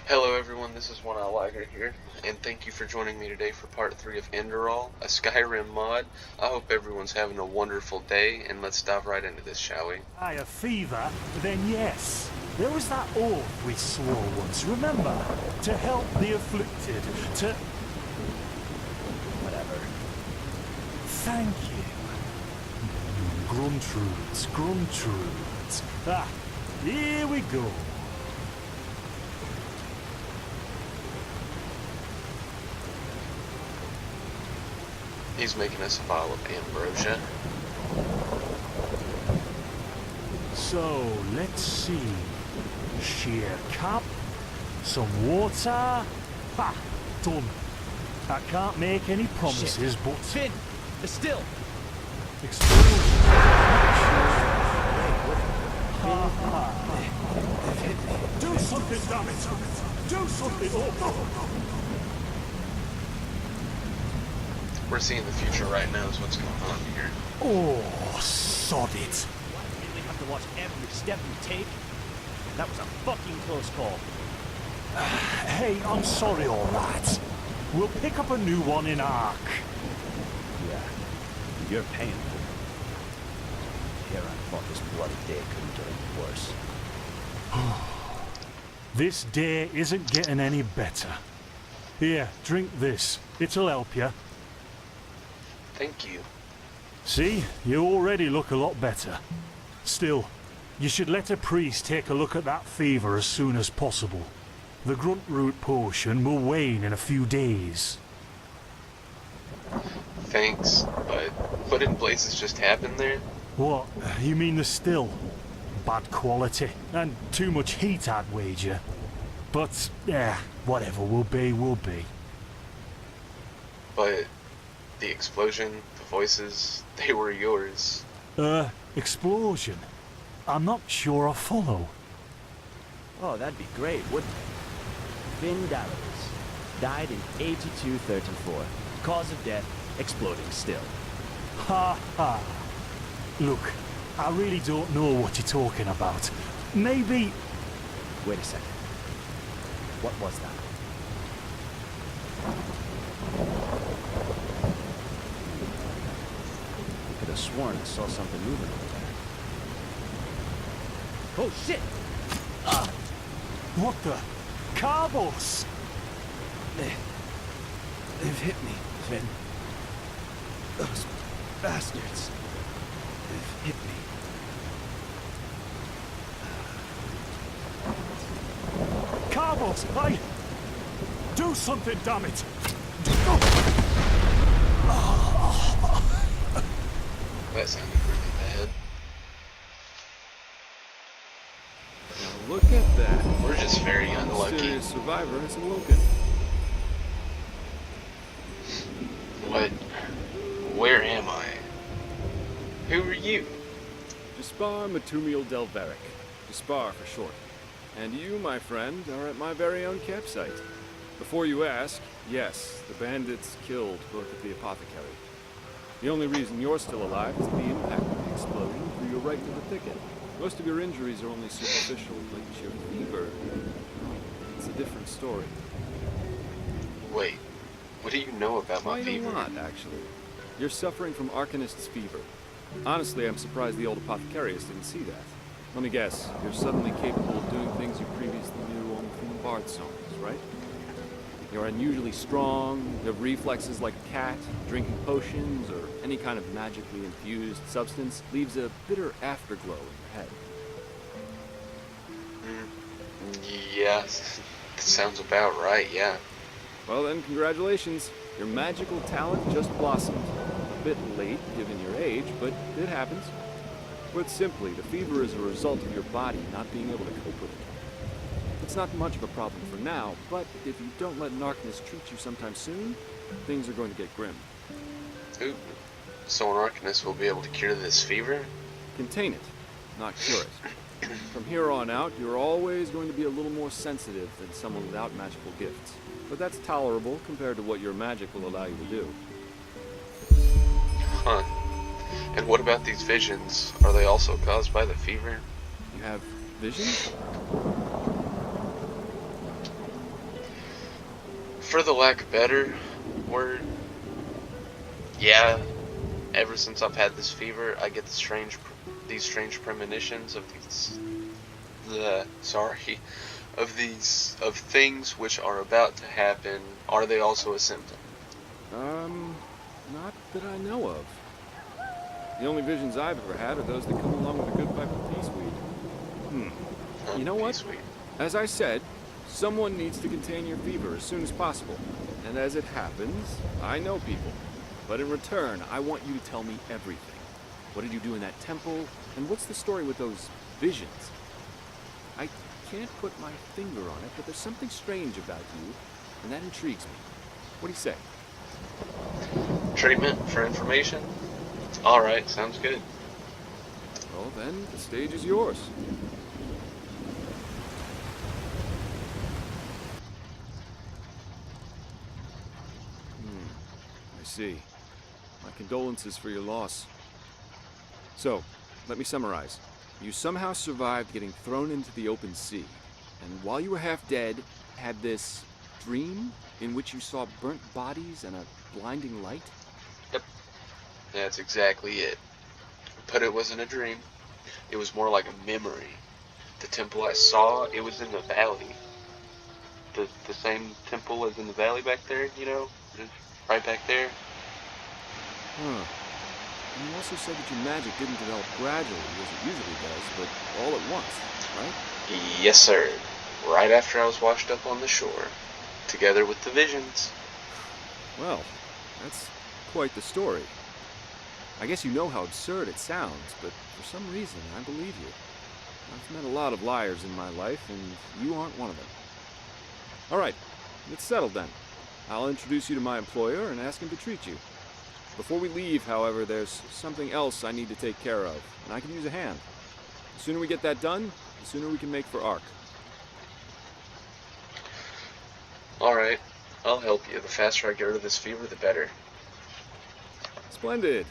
Hello everyone, this is One Eye Liger here, and thank you for joining me today for part 3 of ENDERAL, a Skyrim mod. I hope everyone's having a wonderful day, and let's dive right into this, shall we? A fever? Then yes. There was that oath we swore once, remember? To help the afflicted, to... Whatever. Thank you. Grumtrudes, Grumtrudes. Ah, here we go. He's making us a vial of ambrosia. So, let's see. Sheer cap, some water. Ha! Done. I can't make any promises, Shit. but... Finn! Still! Explosion. Do something, damn it! Do something! Oh. We're seeing the future right now is what's going on here. Oh, sod it. What, really have to watch every step you take? That was a fucking close call. Hey, I'm sorry, all right. We'll pick up a new one in Ark. Yeah, you're paying for it. Heron thought this bloody day couldn't get any worse. This day isn't getting any better. Here, drink this. It'll help you. Thank you. See, you already look a lot better. Still, you should let a priest take a look at that fever as soon as possible. The grunt root potion will wane in a few days. Thanks, but what in blazes just happened there? What? You mean the still? Bad quality, and too much heat, I'd wager. But, yeah, whatever will be, will be. But the explosion, the voices, they were yours. Explosion? I'm not sure I follow. Oh, that'd be great, wouldn't it? Finn Dallas died in 8234. Cause of death, exploding still. Ha ha. Look, I really don't know what you're talking about. Maybe... Wait a second. What was that? I could have sworn I saw something moving over there. Oh shit! What the? Carbos! They've hit me, Finn. Those bastards. They've hit me. Carbos! Do something, damn it! That sounded really bad. Now look at that. We're just very unlucky. Mysterious survivor has awoken. What? Where am I? Who are you? Dispar Matumiel Delveric. Dispar for short. And you, my friend, are at my very own campsite. Before you ask, yes, the bandits killed both at the apothecary. The only reason you're still alive is the impact of the explosion threw you right to the thicket. Most of your injuries are only superficial, but your fever, it's a different story. Wait, what do you know about my Quite fever? a lot, actually. You're suffering from Arcanist's fever. Honestly, I'm surprised the old apothecarius didn't see that. Let me guess, you're suddenly capable of doing things you previously knew only from the Bard songs, right? You're unusually strong, you have reflexes like a cat, drinking potions, or any kind of magically infused substance leaves a bitter afterglow in your head. Yeah, that sounds about right, yeah. Well then, congratulations. Your magical talent just blossomed. A bit late, given your age, but it happens. Put simply, the fever is a result of your body not being able to cope with it. It's not much of a problem for now, but if you don't let Narkness treat you sometime soon, things are going to get grim. Ooh, so an Arcanist will be able to cure this fever? Contain it, not cure it. From here on out, you're always going to be a little more sensitive than someone without magical gifts. But that's tolerable compared to what your magic will allow you to do. Huh. And what about these visions? Are they also caused by the fever? You have visions? For the lack of better word, yeah, ever since I've had this fever, I get these strange premonitions of of things which are about to happen. Are they also a symptom? Not that I know of. The only visions I've ever had are those that come along with a good pipe of peaceweed. You know what? Peaceweed. As I said, someone needs to contain your fever as soon as possible. And as it happens, I know people. But in return, I want you to tell me everything. What did you do in that temple? And what's the story with those visions? I can't put my finger on it, but there's something strange about you, and that intrigues me. What do you say? Treatment for information? Alright, sounds good. Well then, the stage is yours. I see. My condolences for your loss. So, let me summarize. You somehow survived getting thrown into the open sea, and while you were half dead, had this dream in which you saw burnt bodies and a blinding light? Yep. That's exactly it. But it wasn't a dream. It was more like a memory. The temple I saw, it was in the valley. The same temple as in the valley back there, you know? Just right back there. Huh. And you also said that your magic didn't develop gradually, as it usually does, but all at once, right? Yes, sir. Right after I was washed up on the shore. Together with the visions. Well, that's quite the story. I guess you know how absurd it sounds, but for some reason, I believe you. I've met a lot of liars in my life, and you aren't one of them. All right, it's settled then. I'll introduce you to my employer and ask him to treat you. Before we leave, however, there's something else I need to take care of, and I can use a hand. The sooner we get that done, the sooner we can make for Ark. Alright, I'll help you. The faster I get rid of this fever, the better. Splendid.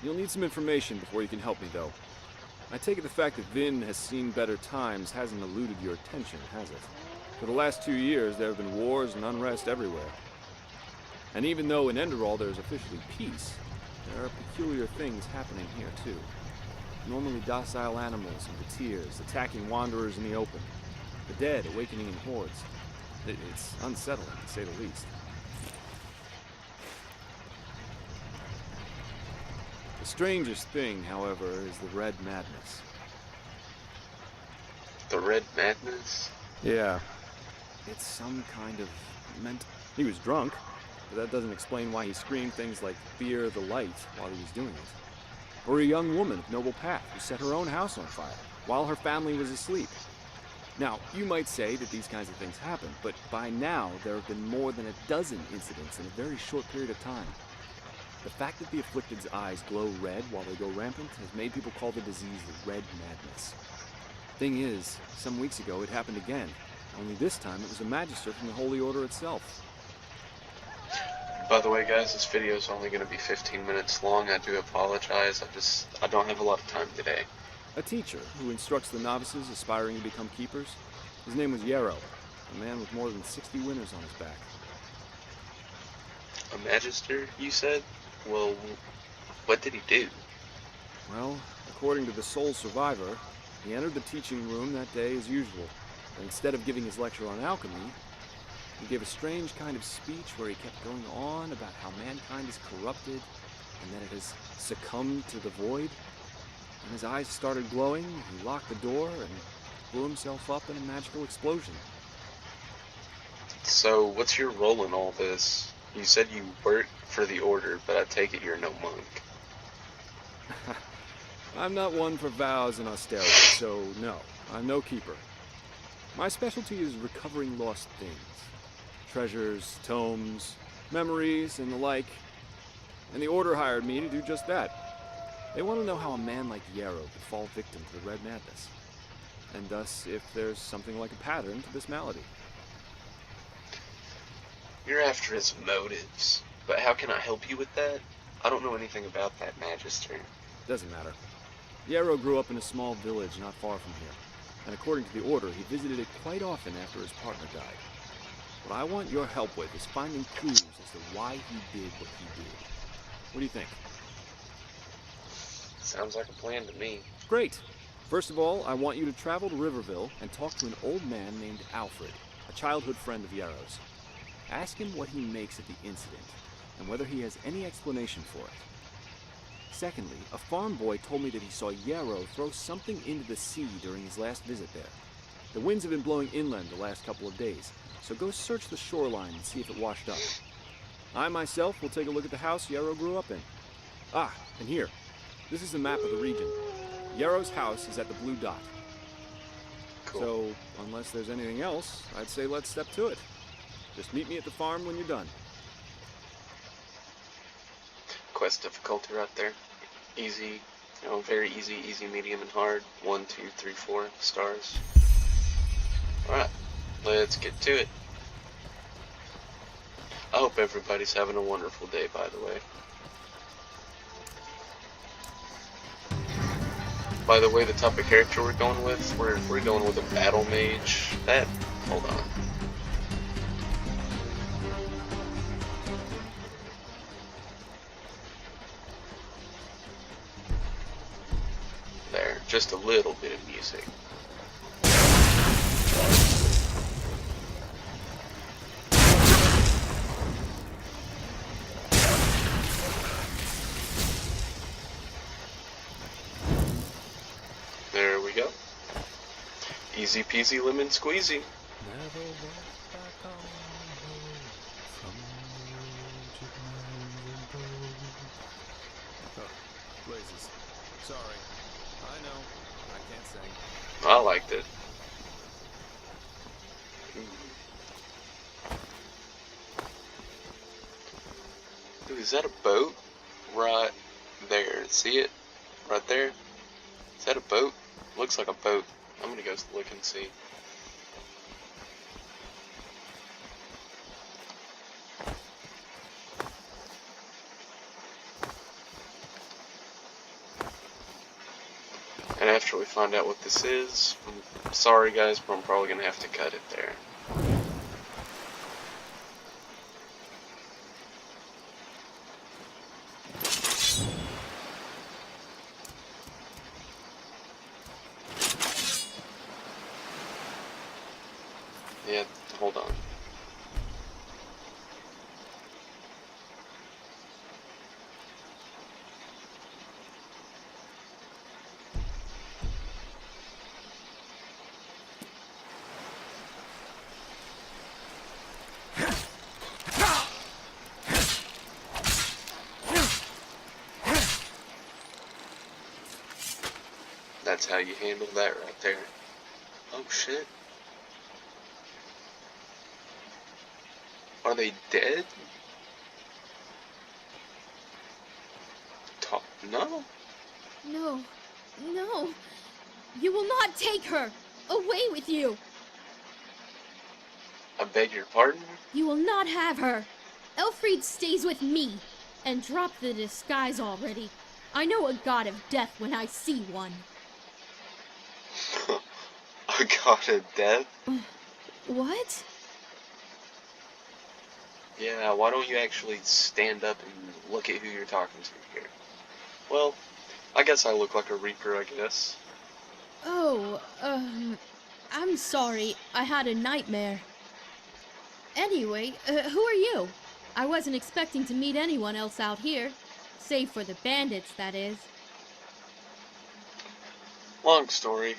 You'll need some information before you can help me, though. I take it the fact that Vin has seen better times hasn't eluded your attention, has it? For the last 2 years, there have been wars and unrest everywhere. And even though in ENDERAL there is officially peace, there are peculiar things happening here, too. Normally docile animals and patirs attacking wanderers in the open. The dead awakening in hordes. It's unsettling, to say the least. The strangest thing, however, is the Red Madness. The Red Madness? Yeah. It's some kind of He was drunk, but that doesn't explain why he screamed things like "fear the light" while he was doing it. Or a young woman of noble path who set her own house on fire while her family was asleep. Now, you might say that these kinds of things happen, but by now there have been more than a dozen incidents in a very short period of time. The fact that the afflicted's eyes glow red while they go rampant has made people call the disease the Red Madness. Thing is, some weeks ago it happened again, only this time it was a magister from the Holy Order itself. By the way, guys, this video is only going to be 15 minutes long. I do apologize. I don't have a lot of time today. A teacher who instructs the novices aspiring to become keepers. His name was Yarrow, a man with more than 60 winners on his back. A magister, you said? Well, what did he do? Well, according to the sole survivor, he entered the teaching room that day as usual, but instead of giving his lecture on alchemy, he gave a strange kind of speech where he kept going on about how mankind is corrupted and that it has succumbed to the void. When his eyes started glowing, he locked the door and blew himself up in a magical explosion. So, what's your role in all this? You said you work for the Order, but I take it you're no monk. I'm not one for vows and austerity, so no, I'm no keeper. My specialty is recovering lost things. Treasures, tomes, memories, and the like. And the Order hired me to do just that. They want to know how a man like Yarrow could fall victim to the Red Madness. And thus, if there's something like a pattern to this malady. You're after his motives, but how can I help you with that? I don't know anything about that magister. Doesn't matter. Yarrow grew up in a small village not far from here, and according to the Order, he visited it quite often after his partner died. What I want your help with is finding clues as to why he did what he did. What do you think? Sounds like a plan to me. Great. First of all, I want you to travel to Riverville and talk to an old man named Alfred, a childhood friend of Yarrow's. Ask him what he makes of the incident, and whether he has any explanation for it. Secondly, a farm boy told me that he saw Yarrow throw something into the sea during his last visit there. The winds have been blowing inland the last couple of days, so go search the shoreline and see if it washed up. I myself will take a look at the house Yarrow grew up in. Ah, and here. This is a map of the region. Yarrow's house is at the blue dot. Cool. So, unless there's anything else, I'd say let's step to it. Just meet me at the farm when you're done. Quest difficulty right there. Easy, very easy, easy, medium, and hard. 1, 2, 3, 4 stars. Alright, let's get to it. I hope everybody's having a wonderful day, by the way. By the way, the type of character we're going with, we're going with a battle mage. Hold on. There, just a little bit of music. There we go. Easy peasy lemon squeezy. Oh, blazes. Sorry. I know. I can't sing. I liked it. Ooh, is that a boat? Right there. See it? Right there? Is that a boat? Looks like a boat. I'm gonna go look and see. And after we find out what this is, I'm sorry guys, but I'm probably gonna have to cut it there. Yeah, hold on. That's how you handle that right there. Oh shit. Are they dead? No. No, no. You will not take her. Away with you. I beg your pardon? You will not have her. Elfried stays with me. And drop the disguise already. I know a god of death when I see one. A god of death? What? Yeah, why don't you actually stand up and look at who you're talking to here? Well, I guess I look like a reaper, I guess. Oh, I'm sorry. I had a nightmare. Anyway, who are you? I wasn't expecting to meet anyone else out here. Save for the bandits, that is. Long story.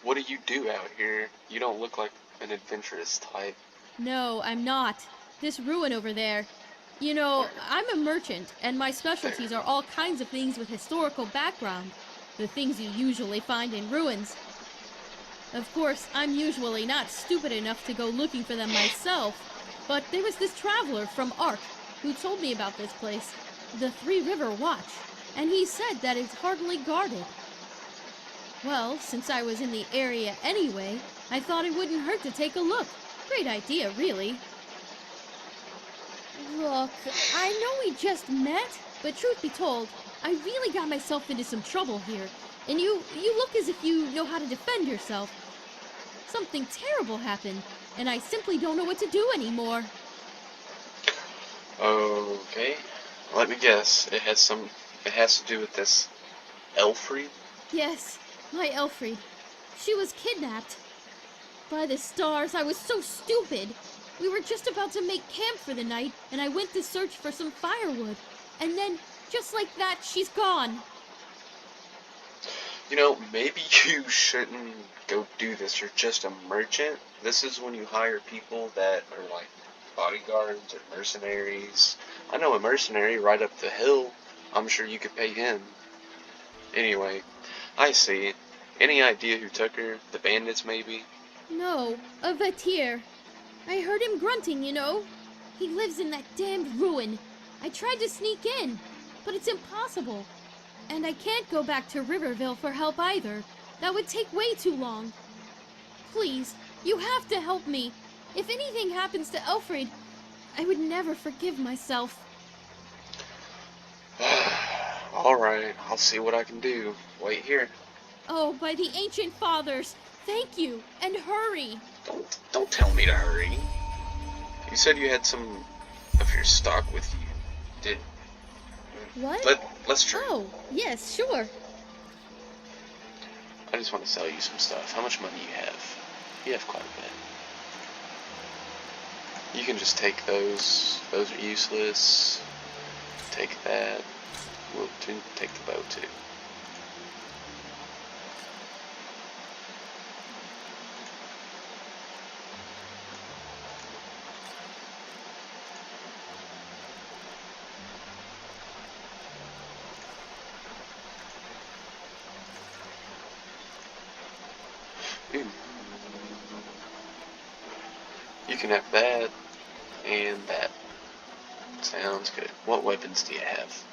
What do you do out here? You don't look like an adventurous type. No, I'm not. This ruin over there. You know, I'm a merchant, and my specialties are all kinds of things with historical background. The things you usually find in ruins. Of course, I'm usually not stupid enough to go looking for them myself, but there was this traveler from Ark who told me about this place, the Three River Watch, and he said that it's hardly guarded. Well, since I was in the area anyway, I thought it wouldn't hurt to take a look. Great idea, really. Look, I know we just met, but truth be told, I really got myself into some trouble here, and you look as if you know how to defend yourself. Something terrible happened, and I simply don't know what to do anymore. Okay, let me guess. It has to do with this Elfried? Yes, my Elfried. She was kidnapped. By the stars, I was so stupid. We were just about to make camp for the night, and I went to search for some firewood. And then, just like that, she's gone. You know, maybe you shouldn't go do this. You're just a merchant. This is when you hire people that are like bodyguards or mercenaries. I know a mercenary right up the hill. I'm sure you could pay him. Anyway, I see. Any idea who took her? The bandits, maybe? No, a Vatir. I heard him grunting, you know. He lives in that damned ruin. I tried to sneak in, but it's impossible. And I can't go back to Riverville for help either. That would take way too long. Please, you have to help me. If anything happens to Elfried, I would never forgive myself. Alright, I'll see what I can do. Wait here. Oh, by the ancient fathers, thank you, and hurry. Don't tell me to hurry. You said you had some of your stock with you. Did... What? Let's try. Oh, yes, sure. I just want to sell you some stuff. How much money you have? You have quite a bit. You can just take those. Those are useless. Take that. We'll take the bow too. Ooh. You can have that and that. Sounds good. What weapons do you have?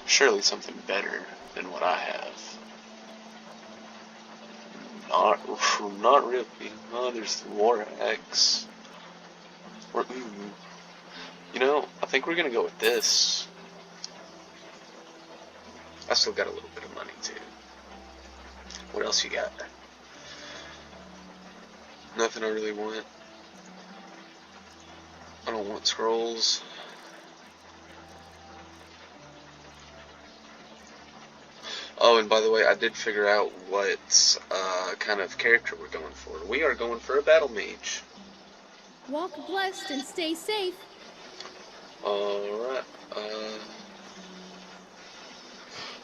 Surely something better than what I have. Not really. Oh, there's the war axe. You know, I think we're gonna go with this. I still got a little bit of money too. What else you got? Nothing I really want. I don't want scrolls. Oh, and by the way, I did figure out what kind of character we're going for. We are going for a battle mage. Walk blessed and stay safe. Alright.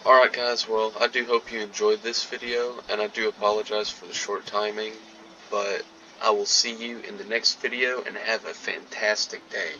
Alright guys, well, I do hope you enjoyed this video, and I do apologize for the short timing, but I will see you in the next video, and have a fantastic day.